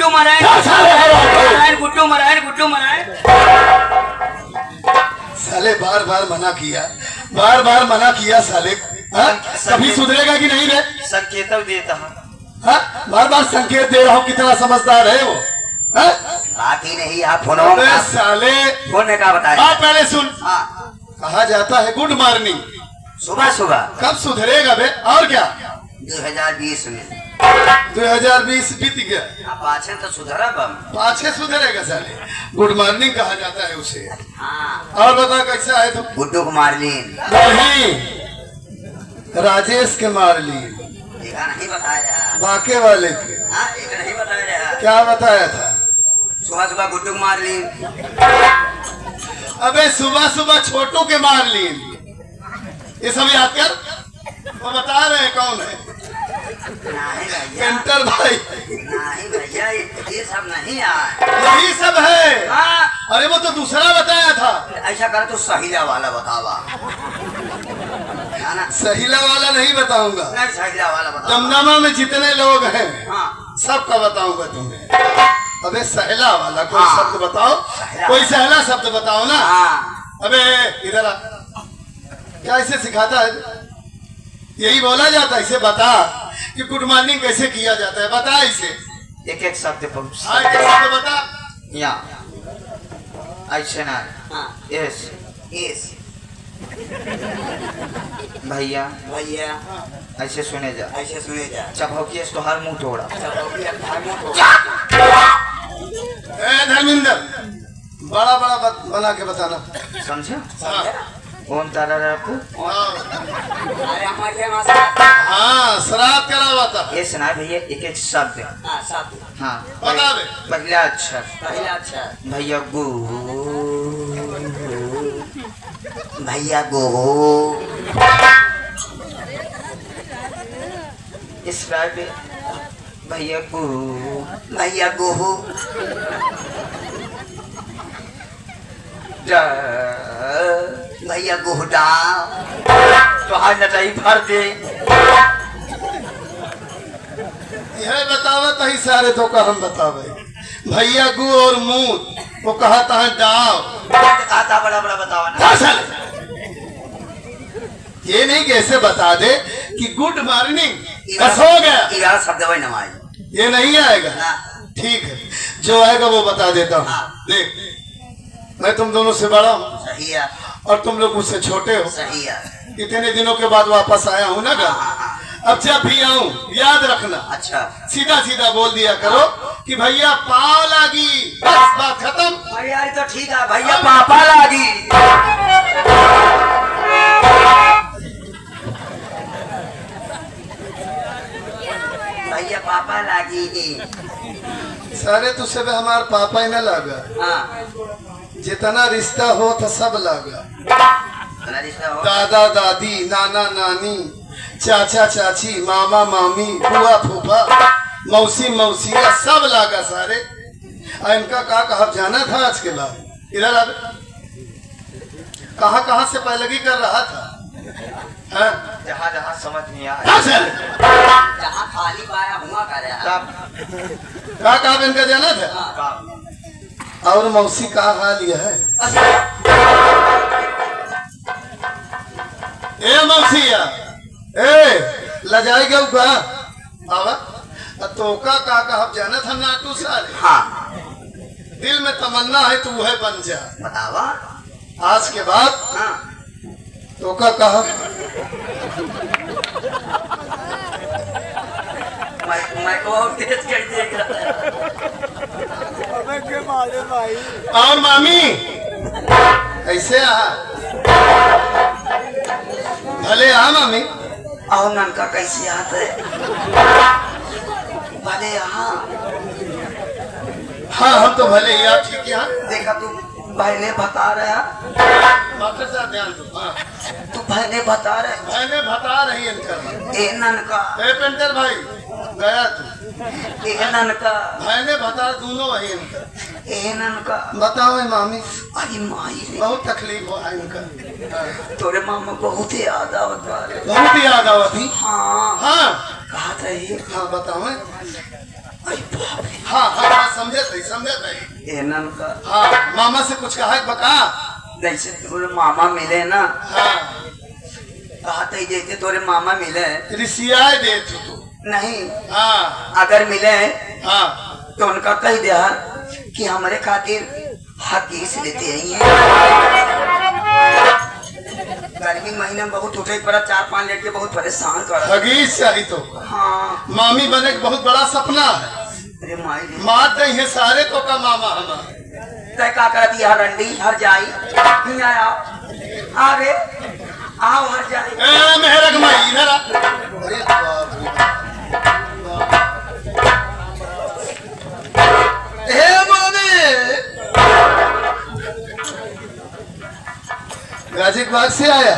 गुड्डू मराए गुड्डू मराए गुड्डू मराए। साले बार बार मना किया साले। कभी सुधरेगा कि नहीं रे? संकेत देता हूँ। बार बार संकेत दे रहा हूँ, कितना समझदार है वो। बात ही नहीं आप फोन साले फोन में क्या बताया? आप पहले सुन। कहा जाता है गुड मॉर्निंग सुबह सुबह। कब सुधरेगा बे? और क्या 2020 में 2020 बीत गया, पाछे तो सुधरा बम। पाछे सुधरेगा साले। गुड मॉर्निंग कहा जाता है उसे। हाँ। और बता कैसा है तुम? गुड्डू कुमार लीन नहीं, राजेश के मारलीन नहीं बताया। बाके वाले के। एक नहीं बताया। क्या बताया था? सुबह सुबह गुड्डू कुमार लीन। अबे सुबह सुबह छोटू के मारलीन, ये सब याद कर। वो बता रहे हैं कौन है? नहीं भैया, पेंटर भाई। नहीं भैया, ये सब नहीं आए। यही सब है। हाँ। अरे वो तो दूसरा बताया था। ऐसा कर तो सहीला वाला बतावा। ना सहीला वाला नहीं बताऊंगा। नहीं, सहीला वाला बतावा। दमदमा में जितने लोग हैं हाँ। सबका बताऊंगा तुम्हें। अबे सहला वाला कोई शब्द बताओ, कोई सहला शब्द बताओ ना। अबे इधर आ, क्या इसे सिखाता है? यही बोला जाता है इसे। बता कि गुड मॉर्निंग कैसे किया जाता है, बता इसे। एक एक शब्द बता। या ऐसे ना। यस यस भैया भैया ऐसे सुने जा, ऐसे सुने जा। चपौकी तो हर मुंह तोड़ा। धर्मिंदर बड़ा बड़ा बना के बताना, समझा? ओम तारा रखू। हाँ श्राद्ध करावा था। ये सुना भैया एक एक शब्द। हाँ बता दे। पहला अक्षर भैया गो। भैया गो। इस पे भैया गो। भैया गो। भैया गोहटा तो आज नटाई भर दे। यह बतावत ही सारे तो का हम बतावे। भैया गु और मूत वो कहा था डाव। खाता बड़ा बड़ा बतावा ना। ये नहीं कैसे बता दे कि गुड मॉर्निंग बस हो गया। शब्द वही नमाज ये नहीं आएगा। ठीक है, जो आएगा वो बता देता हूँ। देख मैं तुम दोनों से बड़ा हूँ। सही है। और तुम लोग मुझसे छोटे हो। सही है। इतने दिनों के बाद वापस आया हूँ ना घर। अब जब भी आऊँ याद रखना। अच्छा। सीधा सीधा बोल दिया करो कि भैया पाव लागी, बस बात खत्म। भैया तो ठीक है, भैया पापा लागी। भैया पापा लागी। सारे तुझसे हमारे पापा ही न लगा। हाँ। जितना रिश्ता हो तो सब लगा। दादा दादी, नाना नानी, चाचा चाची, मामा मामी, बुआ फूफा, मौसी मौसिया सब लागा सारे। इनका कहा जाना था आज के बाद। इधर आ, कहाँ से पैलगी कर रहा था? जहाँ जहाँ समझ नहीं आया, जहाँ खाली पाया हुआ कर रहा। कहा इनका जाना था? और मौसी का हाल यह है। ए मौसिया, ए लजाई गऊ का आवा तो का कहा जाना था नाटू सारे। हाँ। दिल में तमन्ना है तू है बन जा। बतावा आज के बाद। हाँ। तो का कहा मैं को और तेज कर देगा। और मामी ऐसे आ भले आ मामी। और ननका कैसे आता है? भले हाँ। हाँ हम तो भले ही आप ठीक है। देखा तू भाई ने बता रहा। ध्यान दो। हाँ। तू भाई ने बता रहे। भाई ने बता रही इनका। ए ननका। ए पेंटर भाई गया तू। ए ननका। भाई ने बता दोनों वही इनका। ए ननका। बताओ मामी। अरे माई बहुत तकलीफ हो है इनका। तोरे मामा बहुत याद आवत बारे। बहुत याद आवत थी। हाँ। हाँ। कहा था ये। हाँ बताओ। अरे बाप रे। हाँ हाँ समझे थे एनन का हाँ मामा से कुछ कहा बका जैसे बोले मामा मिले ना हाँ कहा था जैसे तोरे मामा मिले रिसियाए दे तू नहीं हाँ अगर मिले हाँ तो उनका कह दिया कि हमारे खातिर हकीस लेते हैं गर्मी महीने में बहुत उठे पड़ा 4-5 लेट के बहुत परेशान कर हगीज चाहिए तो हाँ मामी बने का बहुत बड़ा सपना है अरे माई मार नहीं है सारे तो का मामा हमारा तय का कर दिया रंडी हर जाई नहीं आया आगे आओ हर जाई मेहरक माई इधर आ अरे बाप रे हे मामी गाजीपुर से आया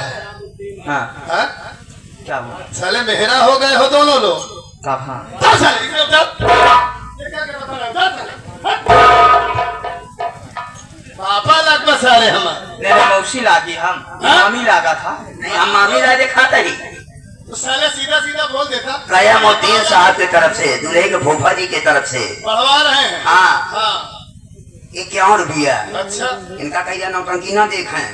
हाँ हाँ क्या हुआ साले मेहरा हो गए हो दोनों लोग कब हाँ साले इधर पापा लग बस आ रहे हमारे मेरे मौसी लागी हम मामी लागा था नहीं हम मामी लागे खाता ही तो साले सीधा सीधा बोल देता कयामुद्दीन साहब की तरफ से दूल्हे के फूफा जी की तरफ से पढ़वा रहे हैं हाँ हाँ ये क्या और भी है अच्छा इनका कहीं नौटंकी ना देखें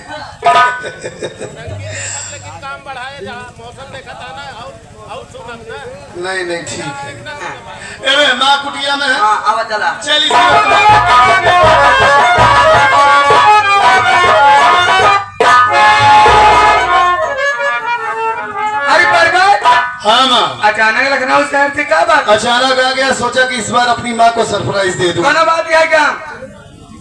काम बढ़ाए जहाँ मौसम देखा था ना और सुनम ना नहीं नहीं ठीक है अरे माँ कुटिया में है हाँ आवा चला चलिए अरे बरगद हाँ माँ अचानक लखनऊ शहर से क्या बात अचानक आ गया सोचा कि इस बार अपनी माँ को सरप्राइज दे दूं कौन बात है क्या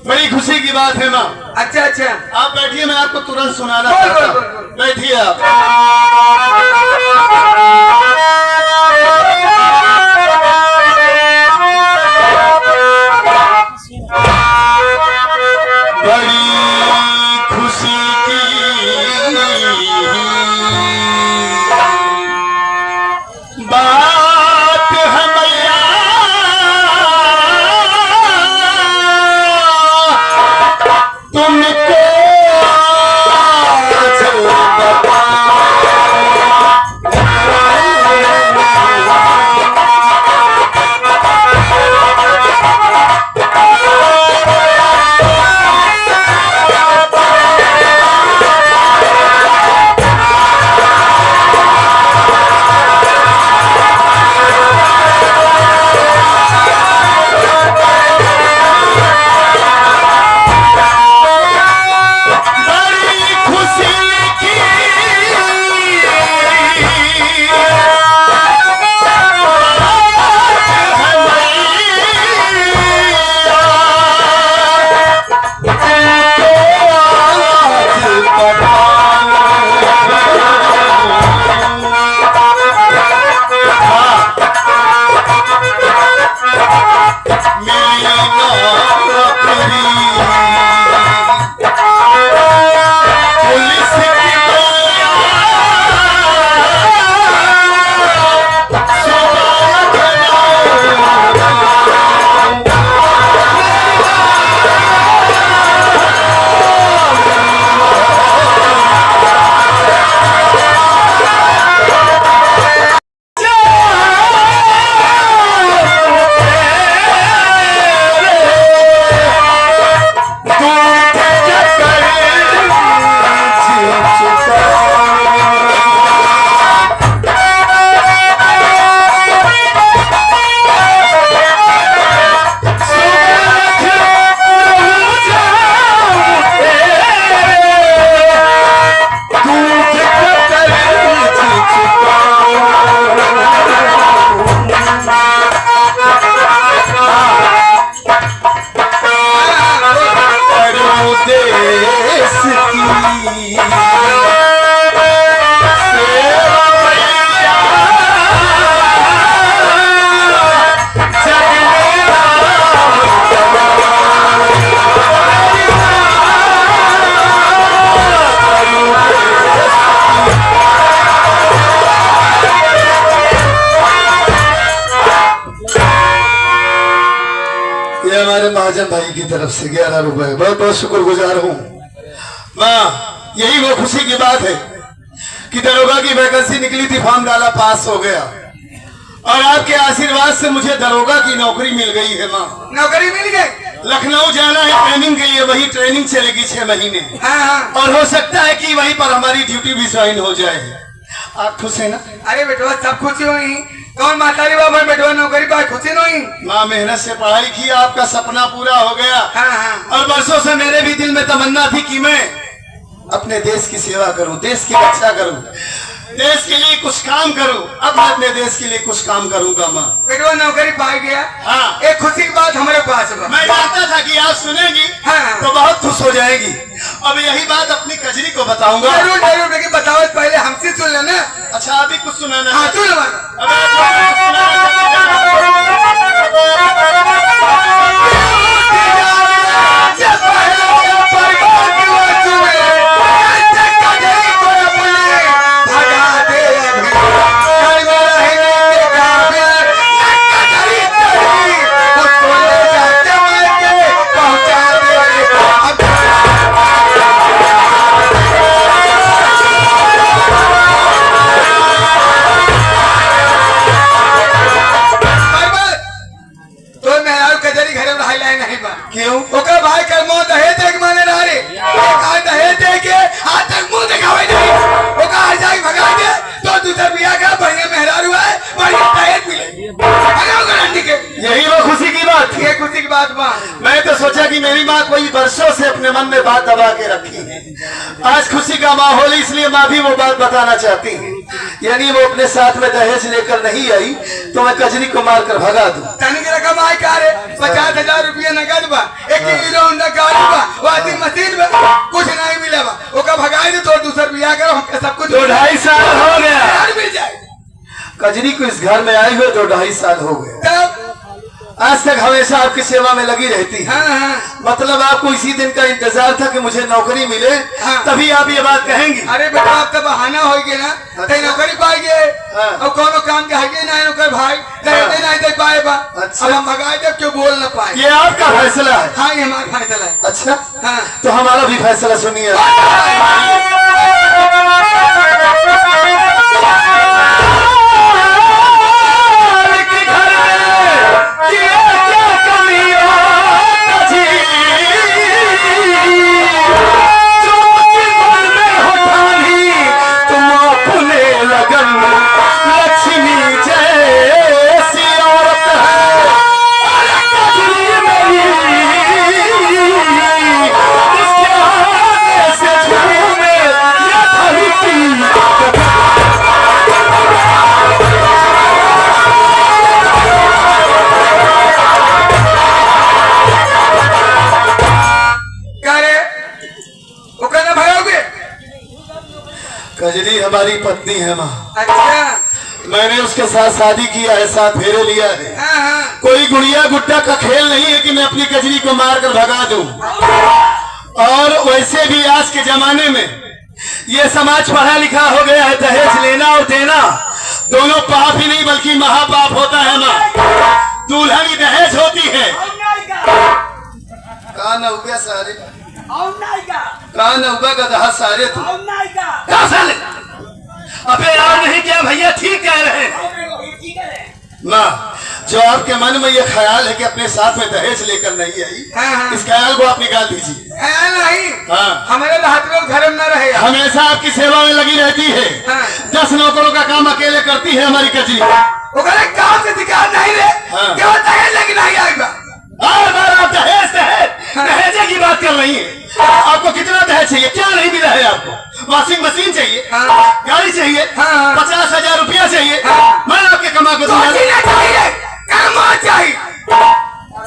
बड़ी खुशी की बात है माँ अच्छा अच्छा आप बैठिए मैं आपको तुरंत सुनाना बोल, चाहता बोल, हूँ बोल। बैठिए आप बड़ी खुशी की बात है मैया तुमको ये हमारे महाजन भाई की तरफ से 11 रुपए बहुत बहुत शुक्रगुजार हूँ माँ। यही वो खुशी की बात है कि दरोगा की वैकेंसी निकली थी, फॉर्म डाला, पास हो गया और आपके आशीर्वाद से मुझे दरोगा की नौकरी मिल गई है माँ। नौकरी मिल गई? लखनऊ जाना है ट्रेनिंग के लिए, वही ट्रेनिंग चलेगी 6 महीने। हाँ। और हो सकता है कि वहीं पर हमारी ड्यूटी भी ज्वाइन हो जाए। आप खुश है ना? अरे बेटवा सब खुशी हुई। कौन मातारी बाबा बेटवा नौकरी पाए खुशी नहीं? माँ मेहनत से पढ़ाई की, आपका सपना पूरा हो गया। हाँ। और बरसों से मेरे भी दिल में तमन्ना थी कि मैं अपने देश की सेवा करूं, देश की रक्षा करूं, देश के लिए कुछ काम करूं। अब मैं अपने देश के लिए कुछ काम करूंगा माँ। बेटवा नौकरी पाई गया। हाँ। एक खुशी की बात हमारे पास है। मैं जानता था कि आप सुनेंगी। हाँ। तो बहुत खुश हो जाएगी। अब यही बात अपनी कजरी को बताऊंगा। जरूर जरूर, लेकिन बताओ पहले हमसे सुन लेना। अच्छा अभी कुछ सुनाना? हाँ सुन क्यों? ओकर भाई कर मुंह दहेज दे के माने ना रे। एक दहेज दे के आज तक मुंह दिखावे नहीं। ओकर आ जाके भगा दे तो दूसरा बियाह का बढ़िया मेहरार हुआ है, बढ़िया दहेज मिले। भगाओ गारंटी के। यही वो खुशी की बात थी। ये खुशी की बात बा। मैं तो सोचा कि मेरी माँ कोई वर्षों से अपने मन में बात दबा के रखी है। आज खुशी का माहौल है, इसलिए माँ भी वो बात बताना चाहती है। यानी वो अपने साथ में दहेज लेकर नहीं आई तो मैं कजरी को मार कर भगा दूं। तनिक रकम आई का रे 50,000 रुपया नगद बा, 1 हीरो होंडा गाड़ी बा, वाशिंग मशीन बा, कुछ नहीं मिला बा। ओका भगाई दे तो दूसरा बियाह करो, हमके सब कुछ 2-2.5 साल हो गया। यार मिल जाए। कजरी को इस घर में आए हुए 2-2.5 साल हो गए। तब आज तक हमेशा आपकी सेवा में लगी रहती है। हाँ। मतलब आपको इसी दिन का इंतजार था कि मुझे नौकरी मिले। हाँ। तभी आप ये बात कहेंगी। अरे बेटा आप तो बहाना हो गए ना। ते नौकरी पाई गए। हाँ। अब कोनो काम के हगे ना नौकर भाई दे नहीं दे पाए बा। अच्छा। अब हम भगाए जब क्यों बोल ना पाए। ये आपका फैसला है? हाँ ये हमारा फैसला है। अच्छा हाँ। तो हमारा भी फैसला सुनिए। कजरी हमारी पत्नी है माँ। अच्छा। मैंने उसके साथ शादी किया है, साथ फेरे लिया है। हाँ। कोई गुड़िया गुड्डा का खेल नहीं है कि मैं अपनी कजरी को मार कर भगा दूं। और वैसे भी आज के जमाने में ये समाज पढ़ा लिखा हो गया है, दहेज लेना और देना दोनों पाप ही नहीं बल्कि महापाप होता है माँ। दूल्हा की दहेज होती है। कान उगा सारे, कान उगा गधा सारे तू। अबे यार नहीं क्या भैया, ठीक कह रहे हैं माँ। जो आपके मन में ये ख्याल है कि अपने साथ में दहेज लेकर नहीं आई, हाँ। इस ख्याल को आप निकाल दीजिए। ख्याल नहीं। हाँ। हमारे हाथ में घर में न रहे। हमेशा आपकी सेवा में लगी रहती है। हाँ। 10 नौकरों का काम अकेले करती है हमारी कजरी। काम से दिक्कत नहीं रे। हाँ। केवल दहेज लेके नहीं आएगा। बार बार आप दहेज दहेज की बात कर रही है। आपको कितना दहेज चाहिए? क्या नहीं मिला है आपको? वॉशिंग मशीन चाहिए, हाँ। गाड़ी चाहिए, हाँ। 50,000 रुपया चाहिए, हाँ। मैं आपके कमा को चाहिए।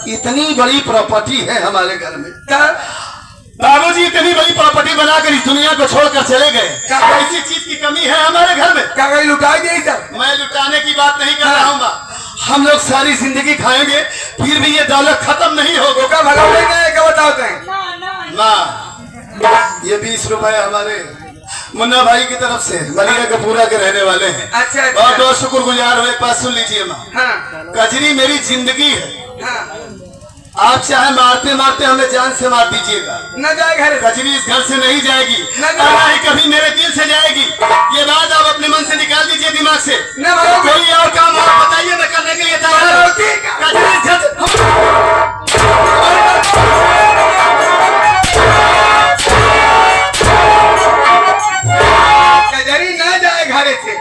इतनी बड़ी प्रॉपर्टी है हमारे घर में। बाबूजी इतनी बड़ी प्रॉपर्टी बनाकर इस दुनिया को छोड़कर चले गए। इसी चीज की कमी है हमारे घर में। क्या कहीं लुटाई गई सर? मैं लुटाने की बात नहीं कर रहा हूँ। हम लोग सारी जिंदगी खाएंगे फिर भी ये दौलत खत्म नहीं होगा। क्या भगाओगे क्या बताते हैं? माँ ये 20 रुपए हमारे मुन्ना भाई की तरफ से मलिया कपूरा के रहने वाले हैं। अच्छा। बहुत बहुत शुक्रगुजार हुए। पास सुन लीजिए माँ। हाँ। कजरी मेरी जिंदगी है। हाँ। आप चाहे मारते मारते हमें जान से मार दीजिएगा, न जाए घर से। कजरी इस घर से नहीं जाएगी, न और ना ही कभी मेरे दिल से जाएगी। ये बात आप अपने मन से निकाल दीजिए दिमाग से। न भगाओगे। कोई और काम आप बताइए, मैं करने के लिए तैयार हूं। ठीक है। कजरी इस घर से कजरी न जाए घर से।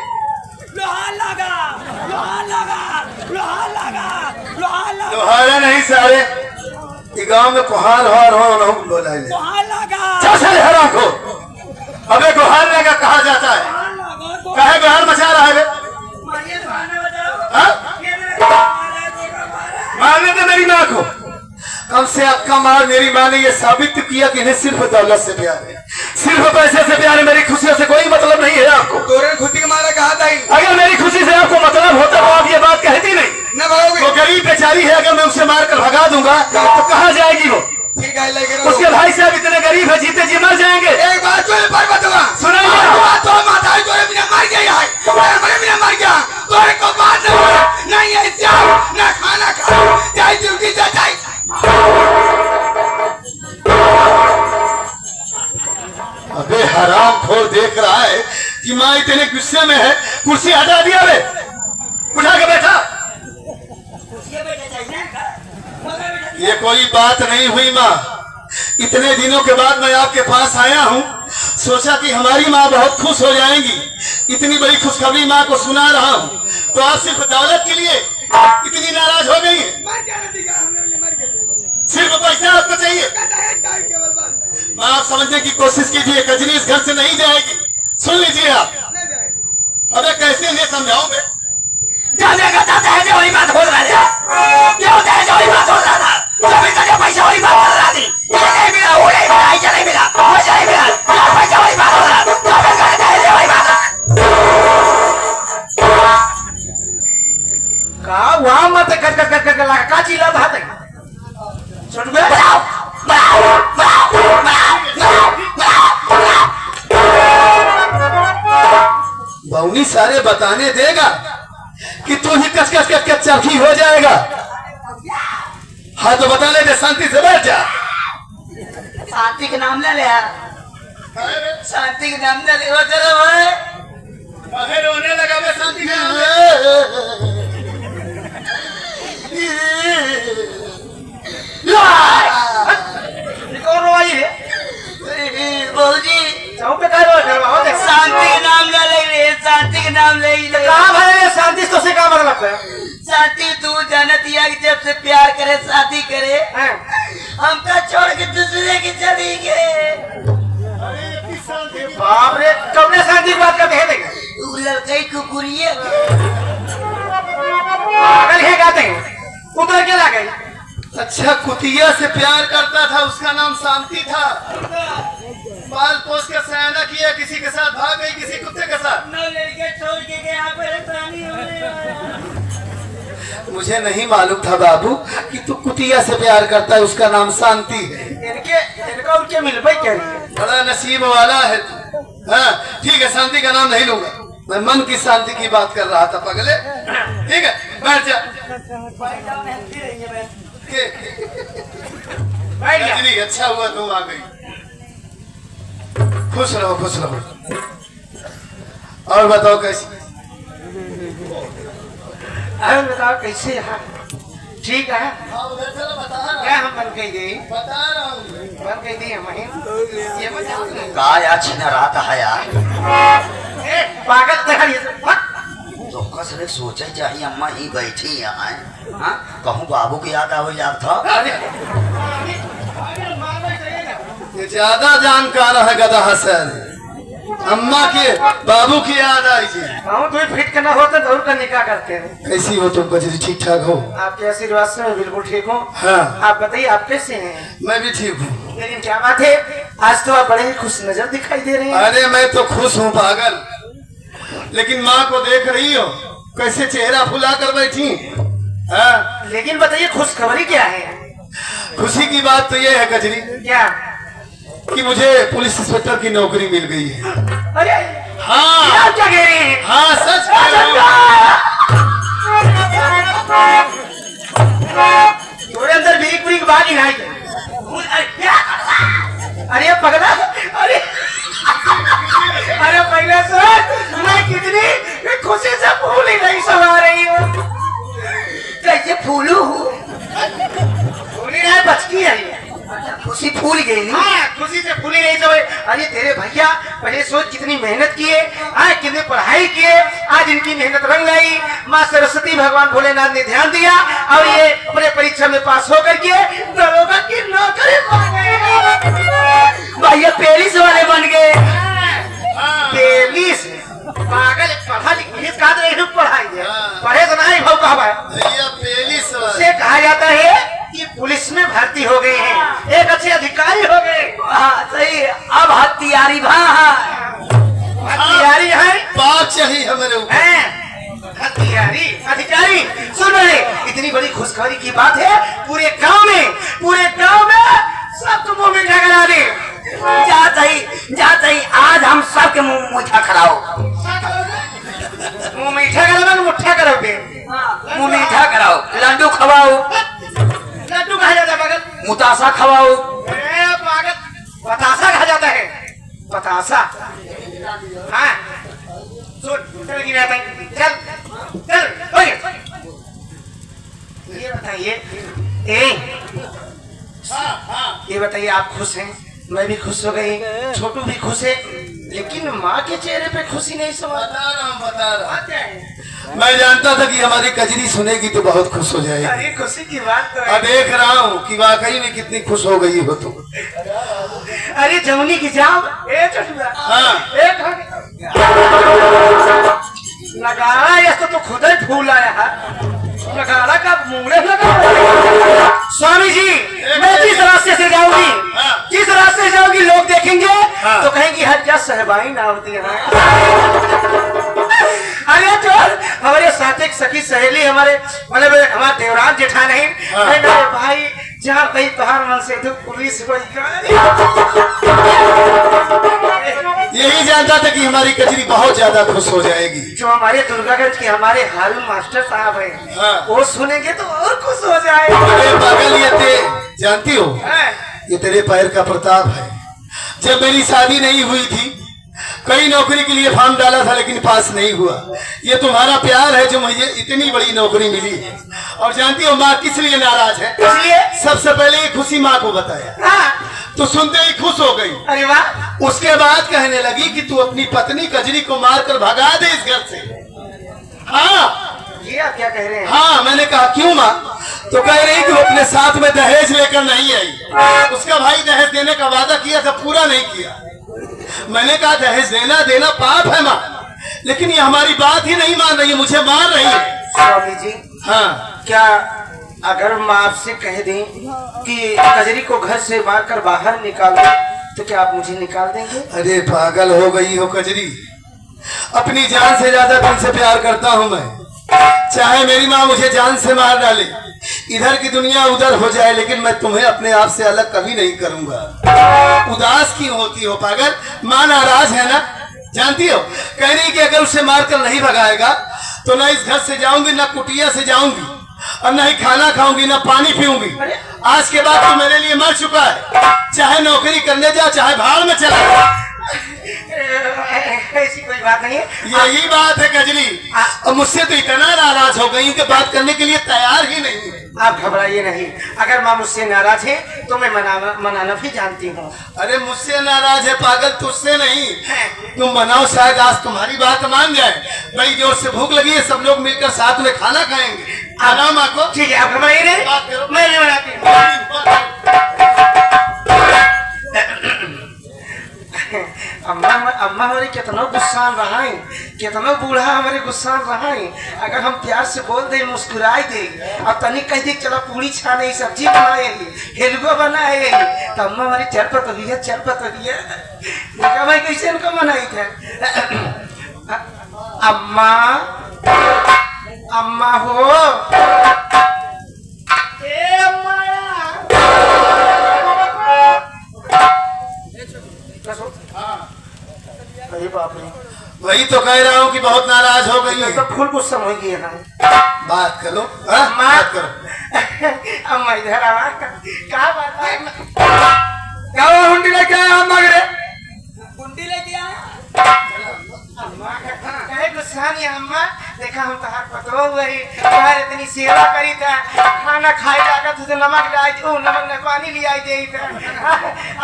लोहारा नहीं सारे ये गांव में कुहार हो बोला हरा को। अबे गुहार लगा कहा जाता है, काहे गुहार मचा रहा है बे? हाँ? मारने दे मेरी माँ को। कम से आपका मार मेरी माँ ने ये साबित किया कि इन्हें सिर्फ दौलत से प्यार है, सिर्फ पैसे से प्यार है। मेरी खुशियों से कोई मतलब नहीं है आपको। तोरे खुदी के मारा कहा था ही। अगर मेरी खुशी से आपको मतलब होता तो आप ये बात कहती नहीं। न भगाओगे। वो गरीब बेचारी है, अगर मैं उसे मारकर भगा दूंगा तो कहाँ जाएगी वो? ठीक है, लेके रहो। उसके भाई साहब इतने गरीब है, जीते जी मर जाएंगे। एक बात तो पर बतवा सुनाइए। तो माता ही तोरे बिना मर गया है, तोरे बिना मर गया। तोरे को बात नहीं है, जाओ ना खाना खाओ, जाए ड्यूटी से जाए। अबे हराम खोर देख रहा है कि माँ इतने गुस्से में है, कुर्सी हटा दिया बे, उठा के बैठा। ये कोई बात नहीं हुई माँ, इतने दिनों के बाद मैं आपके पास आया हूँ, सोचा कि हमारी माँ बहुत खुश हो जाएंगी। इतनी बड़ी खुशखबरी माँ को सुना रहा हूँ, तो आप सिर्फ दौलत के लिए इतनी नाराज हो गई है? सिर्फ पैसा आपको चाहिए? माँ आप समझने की कोशिश कीजिए, कजरी इस घर से नहीं जाएगी। सुन लीजिए आप। अबे कैसे इन्हें समझाऊंगे? वही बात हो रहा है, क्या होता है? वही बात हो रहा था, पैसा वही बात कर रहा थी, नहीं मिला, वो नहीं मिला, ऐसा नहीं मिला, पैसा नहीं मिला, पैसा वही बात हो रहा, वही बात का वहाँ मत कर लगा का चिल्ला था तक सुन बे। बउनी सारे बताने देगा कि तू ही कच कच कच कच चरखी हो जाएगा। हाँ तो बता ले दे, शांति से बैठ जा। शांति के नाम ले लिया, शांति के नाम ले लिया तेरा भाई। अरे रोने लगा मैं शांति के नाम कौन रोई है? बहुजी चौक पे काय रोई है? शांति के नाम ले ले, शांति के नाम ले ले। कहाँ भाई शांति तो से क्या मतलब है? शांति तू जानतिया कि जब से प्यार करे शादी करे, हमका छोड़ के दूसरे की चली गए। बाप रे, कब ने शांति की बात करते हैं? तू लड़कई कुकुरिए पागल है कहते हैं, उधर के ला गई। अच्छा कुतिया से प्यार करता था, उसका नाम शांति था। बाल पोस के सयाना किया, किसी के साथ भाग गई, किसी कुत्ते के साथ। लड़के छोड़ के गया, परेशानी हो रही। मुझे नहीं मालूम था बाबू कि तू कुतिया से प्यार करता है, उसका नाम शांति है। इनका उनके मिल भाई क्या है? बड़ा नसीब वाला है तू। हाँ ठीक है, शांति का नाम नहीं लूंगा, मैं मन की शांति की बात कर रहा था पगले। ठीक है बैठ जा। रजनी अच्छा हुआ तुम आ गई, खुश रहो खुश रहो। और बताओ कैसी? अरे बताओ कैसे है? ठीक है, बता क्या हम बन गई रहा हूँ। बन गई थी हम ये बताओ। का यार छिना रहा था यार, पागल देखा तो कसरे सोचे चाहिए अम्मा ही बैठी यहाँ, हाँ कहूँ बाबू की याद आवे याद था। ये ज्यादा जानकार है गधा हसन, अम्मा के बाबू की याद आई जी। हम तो फिट करना होता तो और करने क्या करते हैं? कैसी हो तुम बच्चे? ठीक ठाक हो? आपके आशीर्वाद से मैं बिल्कुल ठीक हूँ। हाँ आप बताइए आप कैसे हैं? मैं भी ठीक हूँ। लेकिन क्या बात है, आज तो आप बड़े ही खुश नजर दिखाई दे रहे हैं। अरे मैं तो खुश हूँ पागल, लेकिन माँ को देख रही हो कैसे चेहरा फुला कर बैठी। हाँ लेकिन बताइए खुशखबरी क्या है? खुशी की बात तो ये है कजरी क्या? कि मुझे पुलिस इंस्पेक्टर की नौकरी मिल गई है। अरे हाँ आप क्या कह रहे हैं? हाँ सच कह रहा हूँ। तोरे अंदर बिरिक बिरिक बागी नहीं अरे क्या कर रहा है? अरे पगला अरे अरे पहले सर मैं कितनी खुशी से फूल ही नहीं समा रही हूँ। कैसे फूलू हूँ? फूली नहीं बचकी है खुशी फूल गई नहीं। हाँ, खुशी से फूली नहीं सब। अरे तेरे भैया पहले सोच कितनी मेहनत किए, कितनी पढ़ाई किए, आज इनकी मेहनत रंग लाई। माँ सरस्वती भगवान भोलेनाथ ने ध्यान दिया और ये अपने परीक्षा में पास होकर के दरोगा की नौकरी पा गए। भैया पेलिस वाले बन गए। पेलिस पागल पढ़ा लिखा पढ़ाई पढ़े तो नहीं भाव कहा भैया पेलिस से कहा जाता है कि पुलिस में भर्ती हो गए हैं, एक अच्छे अधिकारी हो गए। सही अब हथियारी हथियारी है बाप चाहिए हमारे ऊपर हथियारी अधिकारी। सुन रहे इतनी बड़ी खुशखबरी की बात है, पूरे गांव में सबको मुंह मीठा करा दे। जा सही आज हम सबके मुंह मीठा कराओ। मुंह मीठा कराओ मुठ्ठा कराओगे? मुंह मीठा कराओ, लड्डू खवाओ। लड्डू कहा जाता है पागल? मुतासा खवाओ। पागल बतासा कहा जाता है, बतासा। हाँ सुन चल की बात है, चल ये बताइए ये बताइए आप खुश हैं? मैं भी खुश हो गई, छोटू भी खुश है, लेकिन माँ के चेहरे पे खुशी नहीं समझ। बता रहा मैं जानता था कि हमारी कजरी सुनेगी तो बहुत खुश हो जाएगी। अरे खुशी की बात तो अब देख रहा हूँ कि वाकई में कितनी खुश हो गई हो तुम। अरे जमुनी की जाओ नगाड़ा ये तो खुद ही फूल आया है। नगाड़ा का मुंगड़े लगा। स्वामी जी मैं जिस रास्ते से जाऊंगी जिस रास्ते से जाऊंगी लोग देखेंगे तो कहेंगी हज सहबाई ना होती है। अरे चल हमारे साथ एक सखी सहेली हमारे मतलब हमारे देवराज जेठा नहीं मेरे भाई जहाँ कहीं तुहार मन से तो पुलिस यही जानता था कि हमारी कजरी बहुत ज्यादा खुश हो जाएगी। जो हमारे दुर्गागंज के हमारे हारून मास्टर साहब हैं वो सुनेंगे तो और खुश हो जाएंगे। अरे पागल ये जानती हो ये तेरे पैर का प्रताप है। जब मेरी शादी नहीं हुई थी कई नौकरी के लिए फॉर्म डाला था लेकिन पास नहीं हुआ। ये तुम्हारा प्यार है जो मुझे इतनी बड़ी नौकरी मिली है। और जानती हो माँ किस लिए नाराज है? इसलिए सबसे पहले ये खुशी माँ को बताया तो सुनते ही खुश हो गई। अरे वाह। उसके बाद कहने लगी कि तू अपनी पत्नी कजरी को मारकर भगा दे इस घर से। हाँ ये आप क्या कह रहे हैं? हाँ मैंने कहा क्यों माँ? तो कह रही कि वो अपने साथ में दहेज लेकर नहीं आई। उसका भाई दहेज देने का वादा किया था पूरा नहीं किया। मैंने कहा दहेज देना पाप है माँ, लेकिन ये हमारी बात ही नहीं मान रही है, मुझे मार रही है। स्वामी जी हाँ क्या अगर माँ आपसे कह दें कि कजरी को घर से मारकर बाहर निकाल दे तो क्या आप मुझे निकाल देंगे? अरे पागल हो गई हो कजरी, अपनी जान से ज्यादा तुमसे प्यार करता हूँ मैं। चाहे मेरी माँ मुझे जान से मार डाले, इधर की दुनिया उधर हो जाए, लेकिन मैं तुम्हें अपने आप से अलग कभी नहीं करूंगा। उदास क्यों होती हो पागल? माँ नाराज है ना, जानती हो। कह रही कि अगर उसे मारकर नहीं भगाएगा तो ना इस घर से जाऊंगी, ना कुटिया से जाऊंगी, और ना ही खाना खाऊंगी, ना पानी पीऊंगी। आज के बाद तो मेरे लिए मर चुका है। चाहे नौकरी करने जा, चाहे भाड़ में चला जा। ऐसी कोई बात नहीं है। यही बात है कजली। और मुझसे तो इतना नाराज हो गई कि बात करने के लिए तैयार ही नहीं है। आप घबराइए नहीं, अगर माँ मुझसे नाराज है तो मैं मनाना भी जानती हूँ। अरे मुझसे नाराज है पागल, तुझसे नहीं। तुम मनाओ, शायद आज तुम्हारी बात मान जाए। बड़ी जोर से भूख लगी है, सब लोग मिलकर साथ में खाना खाएंगे। मनाओ माँ को। ठीक है आप घबराइए नहीं, मैं नहीं मनाती अम्मा हमारे कितना गुस्सा रहा है, कितना बूढ़ा हमारे गुस्सा रहा है। अगर हम प्यार से बोल दे, मुस्कुराई दे, अब तनिक कह दे चला पूरी छाने सब्जी बनाएगी, हेलुआ बनाएगी, तो अम्मा हमारी चरपत हुई है। देखा भाई कैसे इनको मनाई थे। अम्मा हो अरे बाप रे, वही तो कह रहा हूँ कि बहुत नाराज हो गई है। तो फुल गुस्सा हो गई है। बात करो, बात करो। अम्मा इधर आवा क्या बात है क्या हुआ हुंडी लेके आया हम मांग रहे गुंडी लेके आया अम्मा कहे गुस्सा नहीं अम्मा देखा हम तहार पतो हुई बाहर इतनी सेवा करी था खाना खाए जाकर तुझे नमक लाई ओ नमक ने पानी ले आई दे था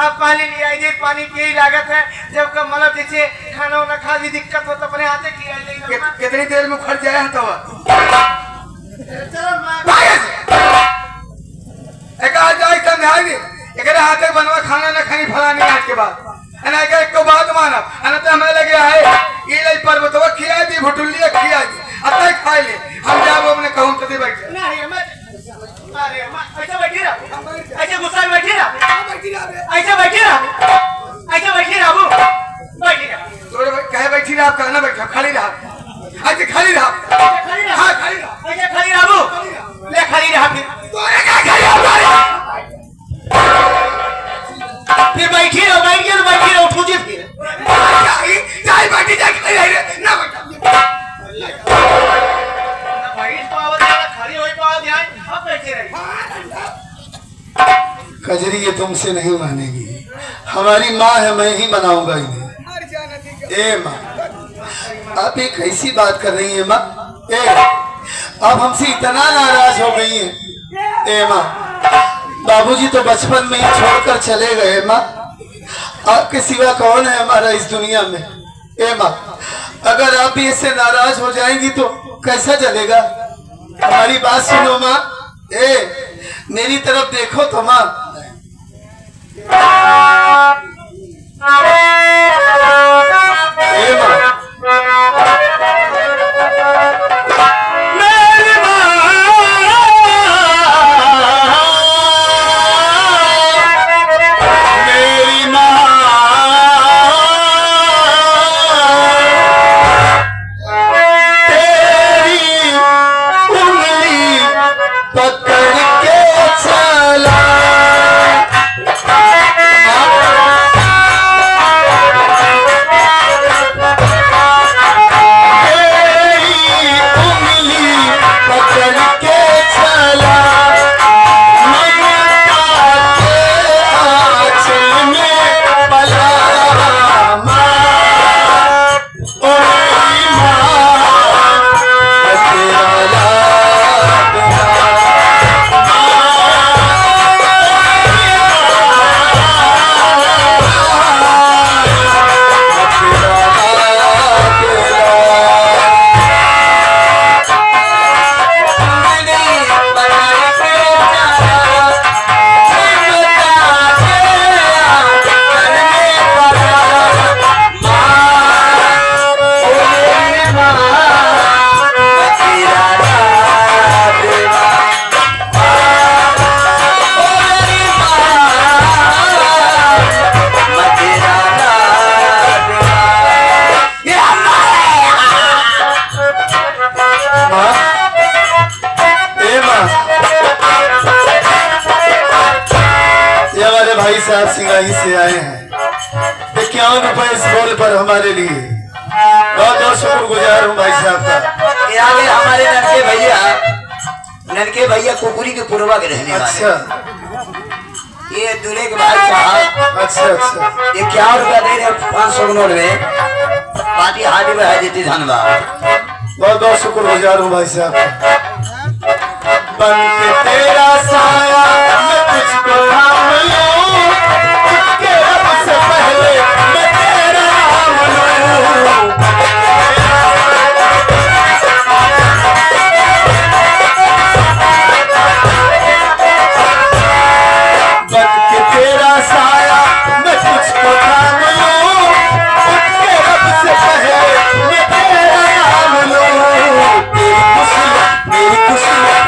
आप पानी ले आई दे पानी पिए लागत है जब का मतलब जैसे खाना ना खा भी दिक्कत हो तो अपने हाथे खिलाई दे कितनी देर में खर्च जाए तो चलो मां एक आज जाए समझाई नहीं एक हाथे बनवा खाना ना खानी फलानी आज के बाद अना एक को बात माना अना तो हमें लगे है ये ले पर्वतवा खिया दी भुटुल्ली खिया दी अब तक खाई ले हम जाब अपने कहूं तो दे बैठे नहीं अरे अम्मा ऐसे बैठी रहो ऐसे गुस्सा में बैठी रहो ऐसे बैठी रहो ऐसे बैठी रहो बैठी रहो तोरे कहे बैठी रहा आप कहना बैठा खाली रहा आज खाली रहा हां खाली रहा ऐसे खड़ी रहो ले खड़ी रहा तोरे क्या खाली रहा फिर बैठी रहो उठो जी फिर चाय बैठी जा खाली रहे ना बैठा भाई पावर खड़ी होई पावर ध्यान अब बैठे रही कजरी ये तुमसे नहीं मानेगी हमारी माँ है मैं ही मनाऊंगा इन्हें ए माँ आप एक ऐसी बात कर रही है माँ ए आप हमसे इतना नाराज हो गई हैं ए माँ बाबूजी तो बचपन में ही छोड़कर चले गए माँ आपके सिवा कौन है हमारा इस दुनिया में ए माँ अगर आप इससे नाराज हो जाएंगी तो कैसा चलेगा हमारी बात सुनो माँ ए मेरी तरफ देखो तो माँ ए माँ भाई साहब सिंगाही से आए हैं 51 रुपए इस बोल पर हमारे लिए बहुत बहुत शुक्रगुजार हूँ भाई साहब का। ये आगे हमारे ननके भैया कुकुरी के पूर्वा के रहने वाले। अच्छा ये दूल्हे के भाई साहब अच्छा अच्छा ये 51 रुपया दे रहे 500 नोट में पार्टी हार्डी में है देती धन्यवाद। बहुत बहुत शुक्रगुजार हूँ भाई साहब का। बन के तेरा साया मैं तुझको थाम लूं, उसके रब से पहले मैं तेरा नाम लूं। बन के तेरा साया मैं तुझको थाम लूं, उसके रब से पहले मैं तेरा नाम लूं। मेरी खुशियाँ मेरी खुशियाँ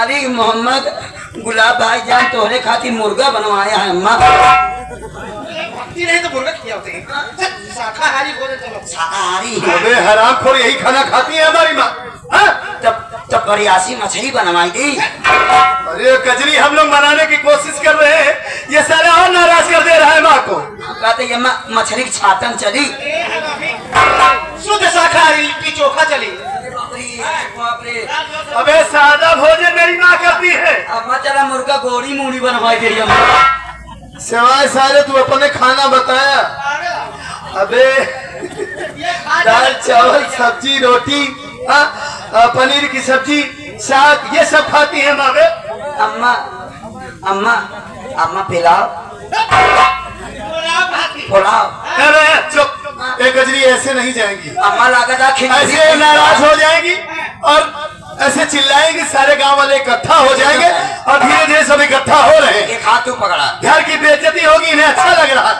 तारीख मोहम्मद गुलाब भाई जान तोहरे खातिर मुर्गा बनवाया है अम्मा। भक्ति नहीं तो मुर्गा किया होते शाकाहारी भोजन चलो। शाकाहारी अबे हरामखोर यही खाना खाती है हमारी माँ। हाँ? तब बरियासी मछली बनवाई दी। अरे कजरी हम लोग मनाने की कोशिश कर रहे हैं, ये सारा और नाराज कर दे रहा है माँ को। कहते ये मछली की छातन चली। शुद्ध शाकाहारी लिट्टी चोखा चली। अबे सादा भोजन मेरी माँ करती है। अम्मा चला मुर्गा गोरी मूड़ी बनवाई दे अम्मा। सिवाय सारे तू अपने खाना बताया। अबे दाल चावल सब्जी रोटी, पनीर की सब्जी साग ये सब खाती है माँ। अम्मा अम्मा अम्मा पिलाओ पुलाव। अरे चुप, एक गजरी ऐसे नहीं जाएंगी। अम्मा लागत ऐसे नाराज हो जाएगी और ऐसे चिल्लाएंगी, सारे गांव वाले इकट्ठा हो जाएंगे और धीरे धीरे सब इकट्ठा हो रहे हैं। एक हाथ तू पकड़ा। घर की बेइज्जती होगी, इन्हें अच्छा लग रहा है।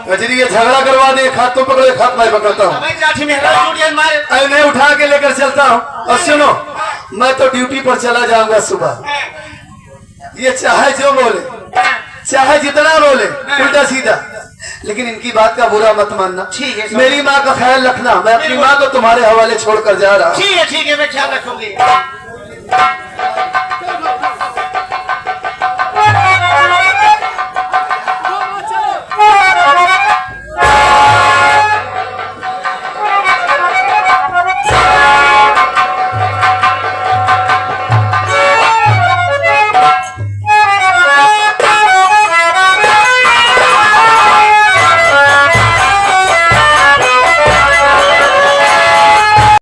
गजरी ये झगड़ा करवा दे, एक हाथ तो पकड़ो एक हाथ मैं पकड़ता हूँ। मैं उठा के लेकर चलता हूँ। और सुनो, मैं तो ड्यूटी पर चला जाऊंगा सुबह। ये चाहे जो बोले, चाहे जितना बोले, उल्टा सीधा, लेकिन इनकी बात का बुरा मत मानना। ठीक है। मेरी माँ का ख्याल रखना। मैं अपनी माँ को तुम्हारे हवाले छोड़कर जा रहा हूँ। ठीक है मैं ख्याल रखूंगी।